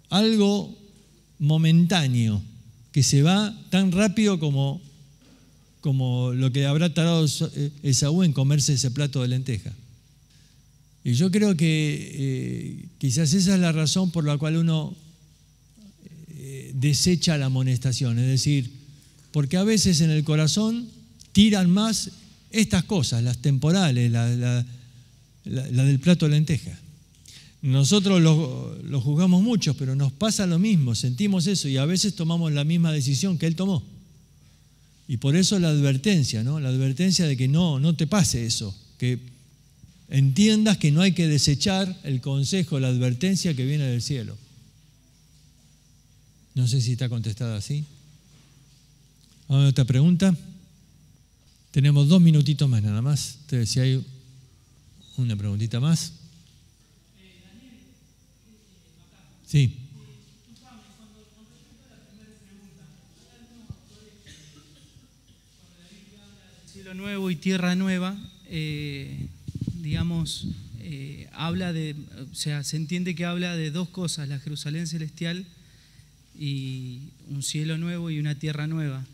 algo momentáneo, que se va tan rápido como lo que habrá tardado Esaú en comerse ese plato de lentejas. Y yo creo que quizás esa es la razón por la cual uno desecha la amonestación, es decir, porque a veces en el corazón tiran más estas cosas, las temporales, la del plato de lentejas. Nosotros lo juzgamos mucho, pero nos pasa lo mismo, sentimos eso y a veces tomamos la misma decisión que él tomó. Y por eso la advertencia, ¿no? La advertencia de que no te pase eso, que entiendas que no hay que desechar el consejo, la advertencia que viene del cielo. No sé si está contestada así. ¿Otra pregunta? Tenemos 2 minutitos más nada más. Entonces, si hay una preguntita más. Sí. Cielo nuevo y tierra nueva, habla de, o sea, se entiende que habla de 2 cosas, la Jerusalén celestial y un cielo nuevo y una tierra nueva.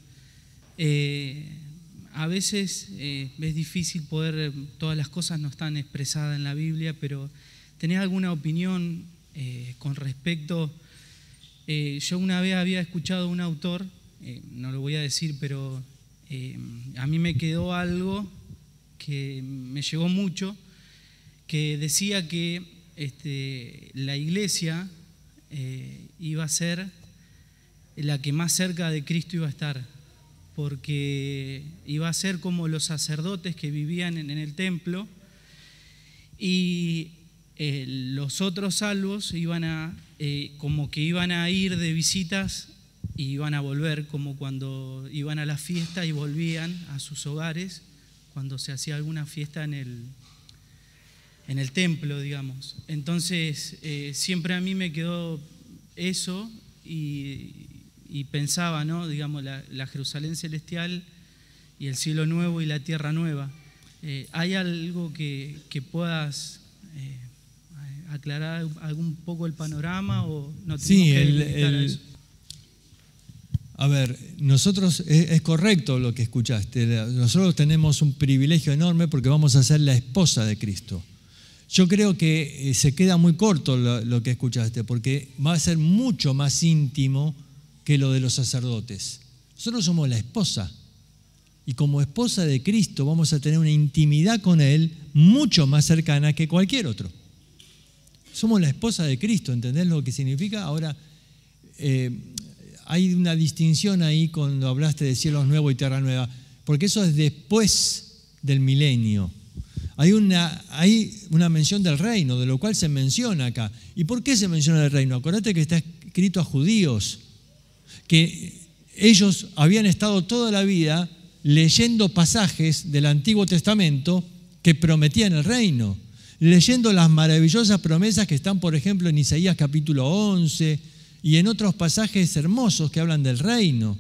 A veces es difícil poder, todas las cosas no están expresadas en la Biblia, pero ¿tenés alguna opinión con respecto? Yo una vez había escuchado a un autor, no lo voy a decir, pero a mí me quedó algo que me llegó mucho, que decía que la iglesia iba a ser la que más cerca de Cristo iba a estar, porque iba a ser como los sacerdotes que vivían en el templo y los otros salvos como que iban a ir de visitas y iban a volver, como cuando iban a la fiesta y volvían a sus hogares cuando se hacía alguna fiesta en el templo, digamos. Entonces, siempre a mí me quedó eso y pensaba, ¿no? Digamos, la Jerusalén celestial y el cielo nuevo y la tierra nueva. ¿Hay algo que puedas aclarar algún poco el panorama o no tenemos que limitar a eso? A ver, nosotros, es correcto lo que escuchaste, nosotros tenemos un privilegio enorme porque vamos a ser la esposa de Cristo. Yo creo que se queda muy corto lo que escuchaste, porque va a ser mucho más íntimo que lo de los sacerdotes. Nosotros somos la esposa, y como esposa de Cristo vamos a tener una intimidad con Él mucho más cercana que cualquier otro. Somos la esposa de Cristo, ¿entendés lo que significa? Ahora, hay una distinción ahí cuando hablaste de cielos nuevos y tierra nueva, porque eso es después del milenio. Hay una mención del reino, de lo cual se menciona acá. ¿Y por qué se menciona el reino? Acordate que está escrito a judíos, que ellos habían estado toda la vida leyendo pasajes del Antiguo Testamento que prometían el reino, leyendo las maravillosas promesas que están, por ejemplo, en Isaías capítulo 11, y en otros pasajes hermosos que hablan del reino.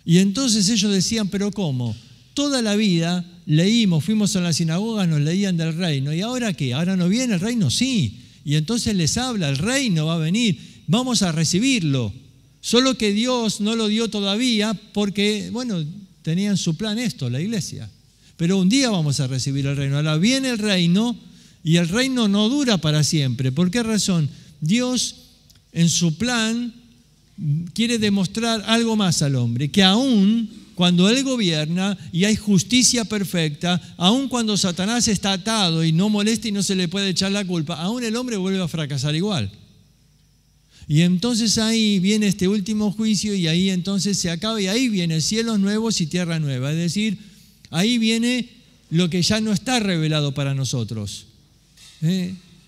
Y entonces ellos decían, ¿pero cómo? Toda la vida leímos, fuimos a las sinagogas, nos leían del reino. ¿Y ahora qué? ¿Ahora no viene el reino? Sí. Y entonces les habla, el reino va a venir, vamos a recibirlo. Solo que Dios no lo dio todavía porque, bueno, tenían su plan esto, la iglesia. Pero un día vamos a recibir el reino. Ahora viene el reino y el reino no dura para siempre. ¿Por qué razón? Dios, en su plan, quiere demostrar algo más al hombre, que aún cuando Él gobierna y hay justicia perfecta, aún cuando Satanás está atado y no molesta y no se le puede echar la culpa, aún el hombre vuelve a fracasar igual. Y entonces ahí viene este último juicio y ahí entonces se acaba y ahí viene cielos nuevos y tierra nueva. Es decir, ahí viene lo que ya no está revelado para nosotros.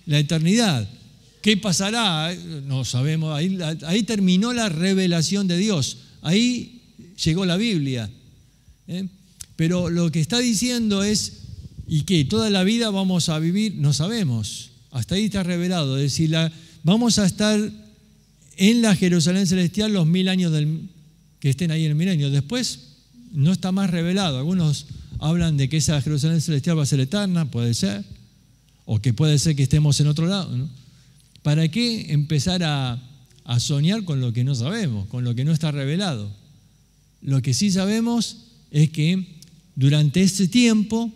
La eternidad. ¿Qué pasará? No sabemos. Ahí terminó la revelación de Dios. Ahí llegó la Biblia. Pero lo que está diciendo es, ¿y qué? ¿Toda la vida vamos a vivir? No sabemos. Hasta ahí está revelado. Es decir, vamos a estar en la Jerusalén celestial los 1000 años que estén ahí en el milenio. Después no está más revelado. Algunos hablan de que esa Jerusalén celestial va a ser eterna, puede ser, o que puede ser que estemos en otro lado, ¿no? ¿Para qué empezar a soñar con lo que no sabemos, con lo que no está revelado? Lo que sí sabemos es que durante ese tiempo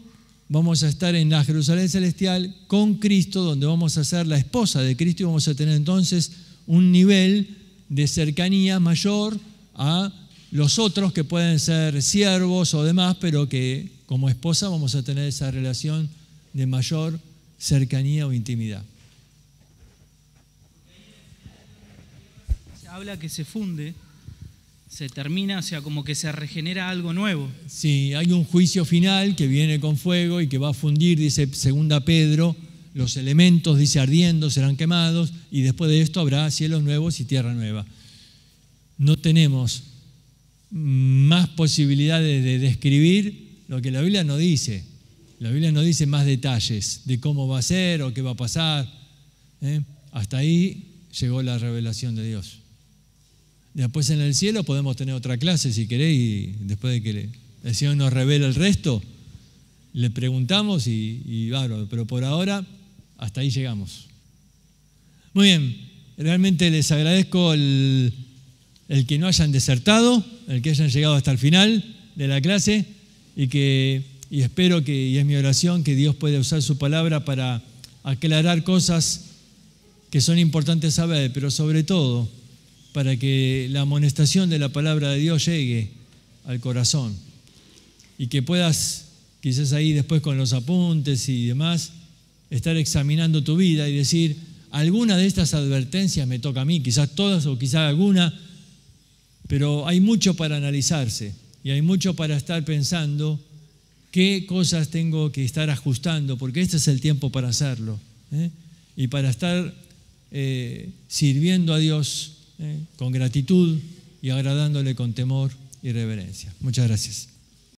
vamos a estar en la Jerusalén celestial con Cristo, donde vamos a ser la esposa de Cristo y vamos a tener entonces un nivel de cercanía mayor a los otros que pueden ser siervos o demás, pero que como esposa vamos a tener esa relación de mayor cercanía o intimidad. Se habla que se funde, se termina, o sea, como que se regenera algo nuevo. Sí, hay un juicio final que viene con fuego y que va a fundir, dice 2 Pedro, los elementos, dice, ardiendo, serán quemados, y después de esto habrá cielos nuevos y tierra nueva. No tenemos más posibilidades de describir lo que la Biblia no dice. La Biblia no dice más detalles de cómo va a ser o qué va a pasar. Hasta ahí llegó la revelación de Dios. Después en el cielo podemos tener otra clase si queréis, y después de que el Señor nos revele el resto, le preguntamos y bárbaro, pero por ahora hasta ahí llegamos. Muy bien, realmente les agradezco el que no hayan desertado, el que hayan llegado hasta el final de la clase y espero que, y es mi oración, que Dios pueda usar su palabra para aclarar cosas que son importantes saber, pero sobre todo para que la amonestación de la palabra de Dios llegue al corazón y que puedas, quizás ahí después con los apuntes y demás, estar examinando tu vida y decir, alguna de estas advertencias me toca a mí, quizás todas o quizás alguna, pero hay mucho para analizarse y hay mucho para estar pensando qué cosas tengo que estar ajustando, porque este es el tiempo para hacerlo, y para estar sirviendo a Dios con gratitud y agradándole con temor y reverencia. Muchas gracias.